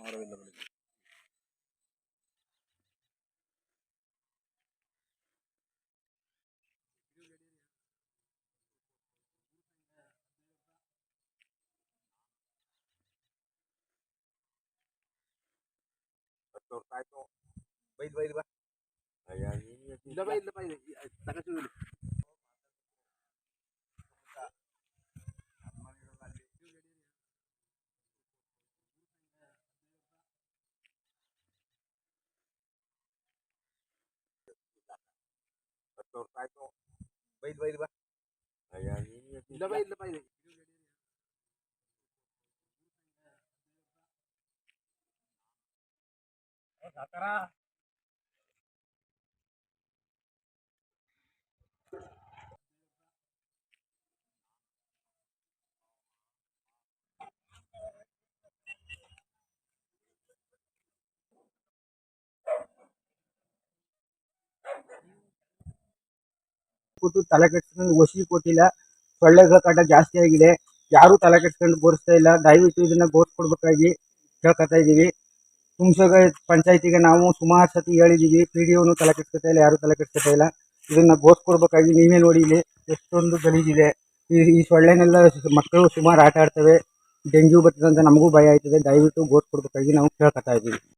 ಆಹಾರವಿಲ್ಲ ಬೆಳಿಗ್ಗೆ. ಬೈಲ್ ಬೈಲ್ ಬಾ ಇಲ್ಲ ಬಾ ಇಲ್ಲ ಬಾ ತಗಚು ಬೈಲ್ ಬೈಲ್ ಬಾ ಇಲ್ಲ ಬಾ ಇಲ್ಲ ಬಾ ಕೊಟ್ಟು ತಲೆ ಕೆಡಿಸ್ಕೊಂಡು ವಸಿ ಕೊಟ್ಟಿಲ್ಲ. ಸೊಳ್ಳೆಗಳ ಕಾಟ ಜಾಸ್ತಿ ಆಗಿದೆ. ಯಾರು ತಲೆ ಕೆಡಿಸ್ಕೊಂಡು ಬೋರಿಸ್ತಾ ಇಲ್ಲ. ದಯವಿಟ್ಟು ಇದನ್ನ ಬೋರ್ಸ್ಕೊಡ್ಬೇಕಾಗಿ ಕೇಳ್ಕೊತಾ ಇದೀವಿ. ತುಮ್ಸಗ ಪಂಚಾಯತಿಗೆ ನಾವು ಸುಮಾರು ಸತಿ ಹೇಳಿದೀವಿ. PDOನು ತಲೆ ಕೆಡಿಸ್ಕೊತಾ ಇಲ್ಲ, ಯಾರು ತಲೆ ಕೆಡಿಸ್ಕೊತಾ ಇಲ್ಲ. ಇದನ್ನ ಬೋರ್ಸ್ಕೊಡ್ಬೇಕಾಗಿ ನೀವೇ ನೋಡಿ ಇಲ್ಲಿ ಎಷ್ಟೊಂದು ಗಲೀಜಿದೆ. ಈ ಸೊಳ್ಳೆನೆಲ್ಲ ಮಕ್ಕಳು ಸುಮಾರು ಆಟ ಆಡ್ತವೆ. ಡೆಂಗ್ಯೂ ಬರ್ತದೆ ಅಂತ ನಮಗೂ ಭಯ ಆಯ್ತದೆ. ದಯವಿಟ್ಟು ಬೋರ್ಸ್ಕೊಡ್ಬೇಕಾಗಿ ನಾವು ಕೇಳ್ಕೊತಾ ಇದೀವಿ.